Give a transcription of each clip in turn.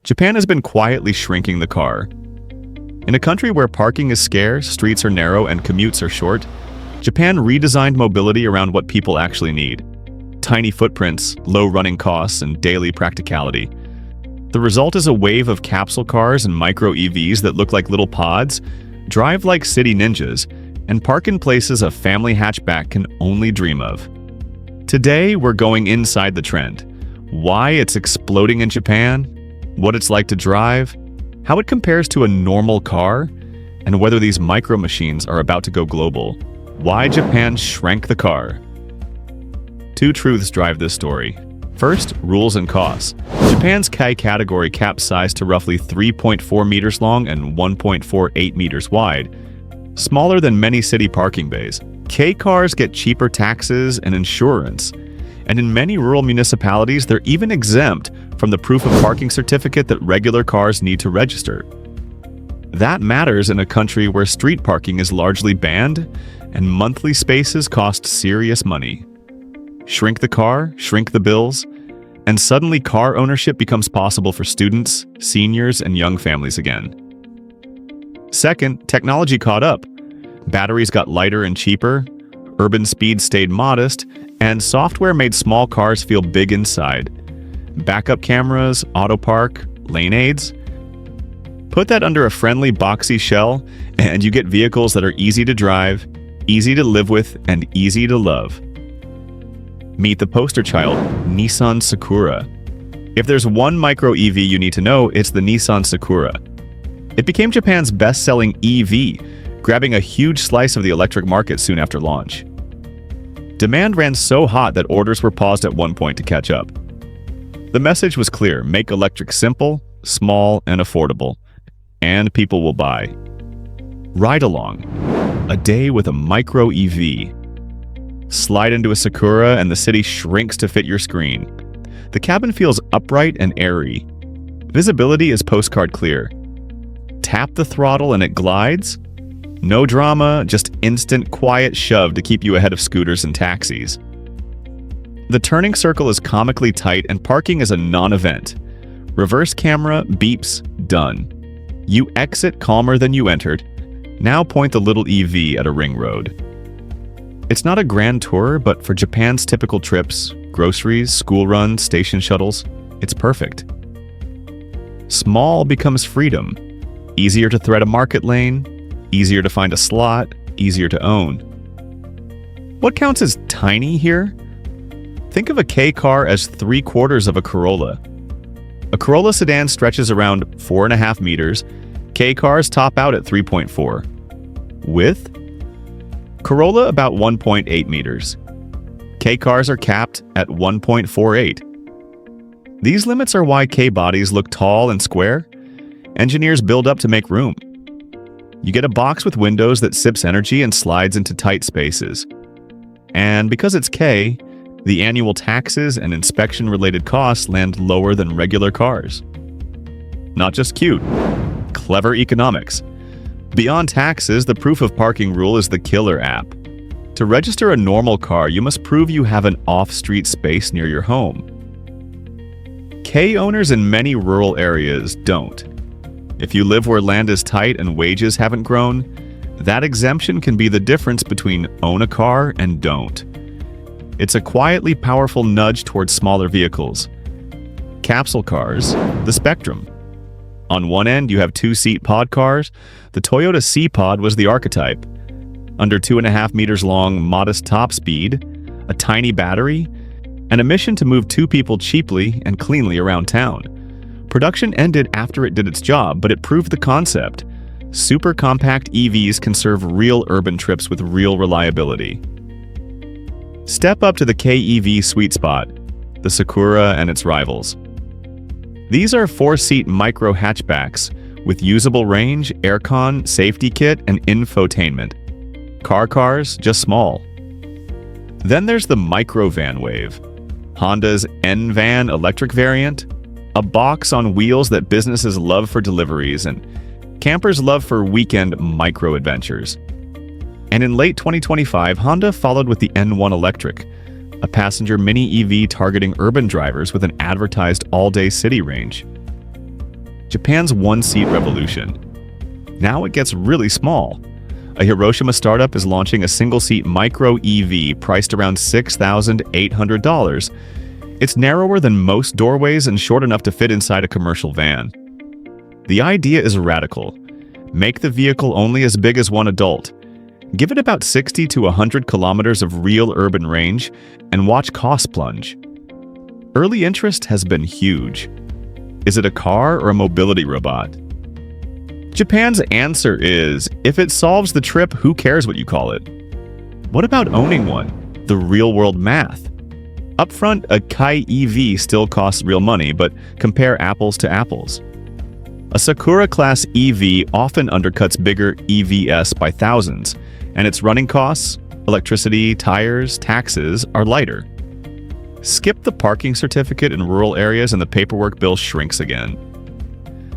Japan has been quietly shrinking the car. In a country where parking is scarce, streets are narrow, and commutes are short, Japan redesigned mobility around what people actually need. Tiny footprints, low running costs, and daily practicality. The result is a wave of capsule cars and micro-EVs that look like little pods, drive like city ninjas, and park in places a family hatchback can only dream of. Today, we're going inside the trend. Why it's exploding in Japan, what it's like to drive, how it compares to a normal car, and whether these micro-machines are about to go global. Why Japan shrank the car. Two truths drive this story. First, rules and costs. Japan's K category caps size to roughly 3.4 meters long and 1.48 meters wide, smaller than many city parking bays. K cars get cheaper taxes and insurance, and in many rural municipalities, they're even exempt from the proof of parking certificate that regular cars need to register. That matters in a country where street parking is largely banned and monthly spaces cost serious money. Shrink the car, shrink the bills, and suddenly car ownership becomes possible for students, seniors, and young families again. Second, technology caught up. Batteries got lighter and cheaper, urban speeds stayed modest, and software made small cars feel big inside. Backup cameras, auto park, lane aids. Put that under a friendly, boxy shell, and you get vehicles that are easy to drive, easy to live with, and easy to love. Meet the poster child, Nissan Sakura. If there's one micro-EV you need to know, it's the Nissan Sakura. It became Japan's best-selling EV, grabbing a huge slice of the electric market soon after launch. Demand ran so hot that orders were paused at one point to catch up. The message was clear: make electric simple, small, and affordable, and people will buy. Ride along. A day with a micro-EV. Slide into a Sakura and the city shrinks to fit your screen. The cabin feels upright and airy. Visibility is postcard clear. Tap the throttle and it glides. No drama, just instant quiet shove to keep you ahead of scooters and taxis. The turning circle is comically tight and parking is a non-event. Reverse camera, beeps, done. You exit calmer than you entered. Now point the little EV at a ring road. It's not a grand tour, but for Japan's typical trips, groceries, school runs, station shuttles, it's perfect. Small becomes freedom. Easier to thread a market lane, easier to find a slot, easier to own. What counts as tiny here? Think of a K car as 3/4 of a Corolla. A Corolla sedan stretches around 4.5 meters. K cars top out at 3.4. Width? Corolla about 1.8 meters. K cars are capped at 1.48. These limits are why K bodies look tall and square. Engineers build up to make room. You get a box with windows that sips energy and slides into tight spaces. And because it's K, the annual taxes and inspection-related costs land lower than regular cars. Not just cute, clever economics. Beyond taxes, the proof of parking rule is the killer app. To register a normal car, you must prove you have an off-street space near your home. K owners in many rural areas don't. If you live where land is tight and wages haven't grown, that exemption can be the difference between own a car and don't. It's a quietly powerful nudge towards smaller vehicles. Capsule cars, the spectrum. On one end, you have two-seat pod cars. The Toyota C-Pod was the archetype. Under 2.5 meters long, modest top speed, a tiny battery, and a mission to move two people cheaply and cleanly around town. Production ended after it did its job, but it proved the concept. Super compact EVs can serve real urban trips with real reliability. Step up to the K-EV sweet spot, the Sakura and its rivals. These are 4-seat micro hatchbacks with usable range, aircon, safety kit, and infotainment. Cars, just small. Then there's the micro-van wave. Honda's N-Van electric variant, a box on wheels that businesses love for deliveries and campers love for weekend micro-adventures. And in late 2025, Honda followed with the N1 Electric, a passenger mini EV targeting urban drivers with an advertised all-day city range. Japan's one-seat revolution. Now it gets really small. A Hiroshima startup is launching a single-seat micro-EV priced around $6,800. It's narrower than most doorways and short enough to fit inside a commercial van. The idea is radical. Make the vehicle only as big as one adult. Give it about 60 to 100 kilometers of real urban range and watch costs plunge. Early interest has been huge. Is it a car or a mobility robot? Japan's answer is, if it solves the trip, who cares what you call it? What about owning one? The real-world math. Upfront, a Kai EV still costs real money, but compare apples to apples. A Sakura-class EV often undercuts bigger EVs by thousands, and its running costs, electricity, tires, taxes, are lighter. Skip the parking certificate in rural areas and the paperwork bill shrinks again.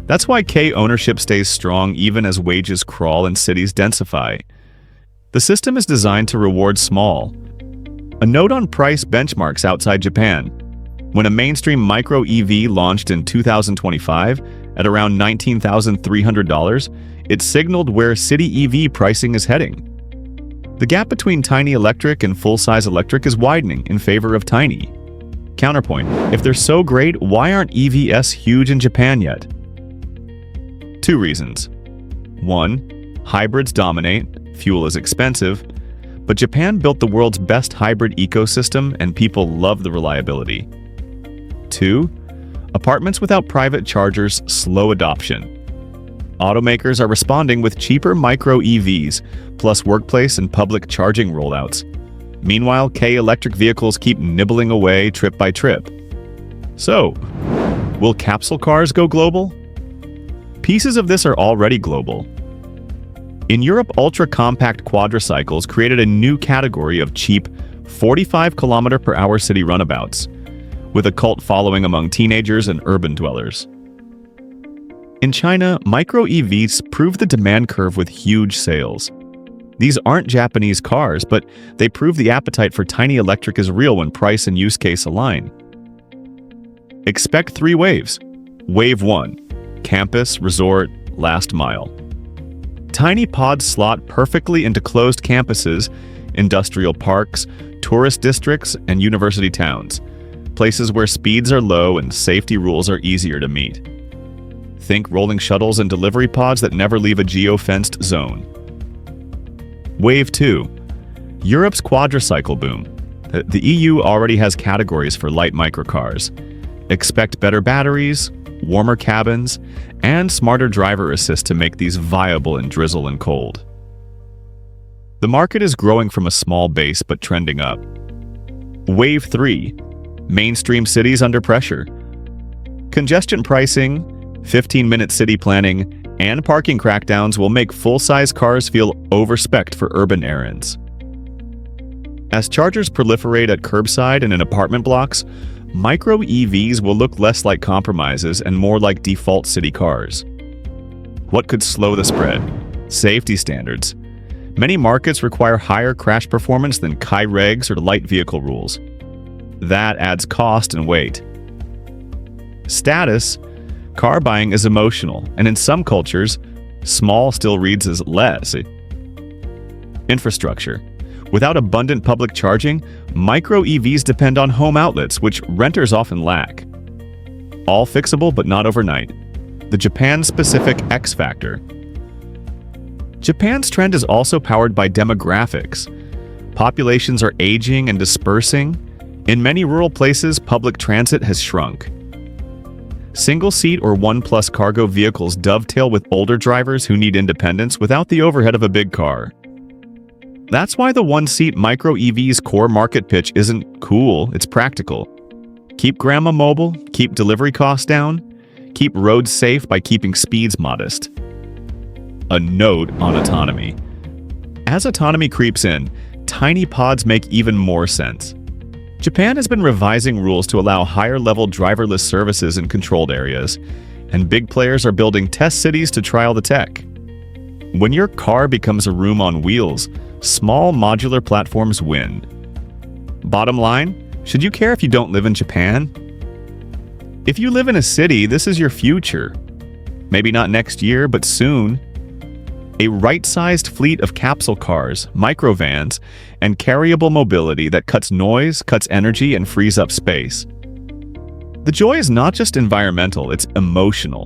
That's why K ownership stays strong even as wages crawl and cities densify. The system is designed to reward small. A note on price benchmarks outside Japan. When a mainstream micro-EV launched in 2025 at around $19,300, it signaled where city EV pricing is heading. The gap between tiny electric and full-size electric is widening in favor of tiny. Counterpoint, if they're so great, why aren't EVs huge in Japan yet? 2 reasons. 1. Hybrids dominate, fuel is expensive, but Japan built the world's best hybrid ecosystem and people love the reliability. 2. Apartments without private chargers slow adoption. Automakers are responding with cheaper micro-EVs, plus workplace and public charging rollouts. Meanwhile, K electric vehicles keep nibbling away trip by trip. So, will capsule cars go global? Pieces of this are already global. In Europe, ultra-compact quadricycles created a new category of cheap 45-kilometer-per-hour city runabouts, with a cult following among teenagers and urban dwellers. In China, micro-EVs prove the demand curve with huge sales. These aren't Japanese cars, but they prove the appetite for tiny electric is real when price and use case align. Expect 3 waves. Wave 1. Campus, resort, last mile. Tiny pods slot perfectly into closed campuses, industrial parks, tourist districts, and university towns, places where speeds are low and safety rules are easier to meet. Think rolling shuttles and delivery pods that never leave a geo-fenced zone. Wave 2. Europe's quadricycle boom. The EU already has categories for light microcars. Expect better batteries, warmer cabins, and smarter driver assist to make these viable in drizzle and cold. The market is growing from a small base but trending up. Wave 3. Mainstream cities under pressure. Congestion pricing, 15-minute city planning, and parking crackdowns will make full-size cars feel over-spec'd for urban errands. As chargers proliferate at curbside and in apartment blocks, micro-EVs will look less like compromises and more like default city cars. What could slow the spread? Safety standards. Many markets require higher crash performance than Kai regs or light vehicle rules. That adds cost and weight. Status. Car buying is emotional, and in some cultures, small still reads as less. Infrastructure. Without abundant public charging, micro-EVs depend on home outlets, which renters often lack. All fixable but not overnight. The Japan-specific X factor. Japan's trend is also powered by demographics. Populations are aging and dispersing. In many rural places, public transit has shrunk. Single-seat or one-plus cargo vehicles dovetail with older drivers who need independence without the overhead of a big car. That's why the one-seat micro-EV's core market pitch isn't cool, it's practical. Keep grandma mobile, keep delivery costs down, keep roads safe by keeping speeds modest. A note on autonomy. As autonomy creeps in, tiny pods make even more sense. Japan has been revising rules to allow higher-level driverless services in controlled areas, and big players are building test cities to trial the tech. When your car becomes a room on wheels, small modular platforms win. Bottom line, should you care if you don't live in Japan? If you live in a city, this is your future. Maybe not next year, but soon. A right-sized fleet of capsule cars, microvans, and carryable mobility that cuts noise, cuts energy, and frees up space. The joy is not just environmental, it's emotional.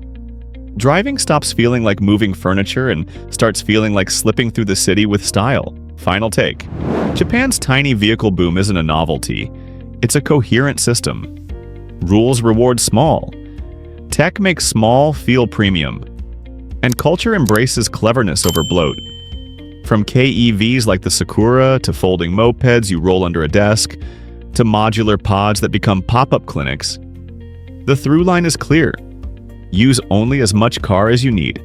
Driving stops feeling like moving furniture and starts feeling like slipping through the city with style. Final take. Japan's tiny vehicle boom isn't a novelty. It's a coherent system. Rules reward small. Tech makes small feel premium. And culture embraces cleverness over bloat. From KEVs like the Sakura to folding mopeds you roll under a desk, to modular pods that become pop-up clinics, the through line is clear. Use only as much car as you need.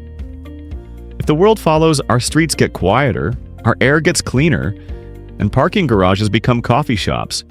If the world follows, our streets get quieter, our air gets cleaner, and parking garages become coffee shops.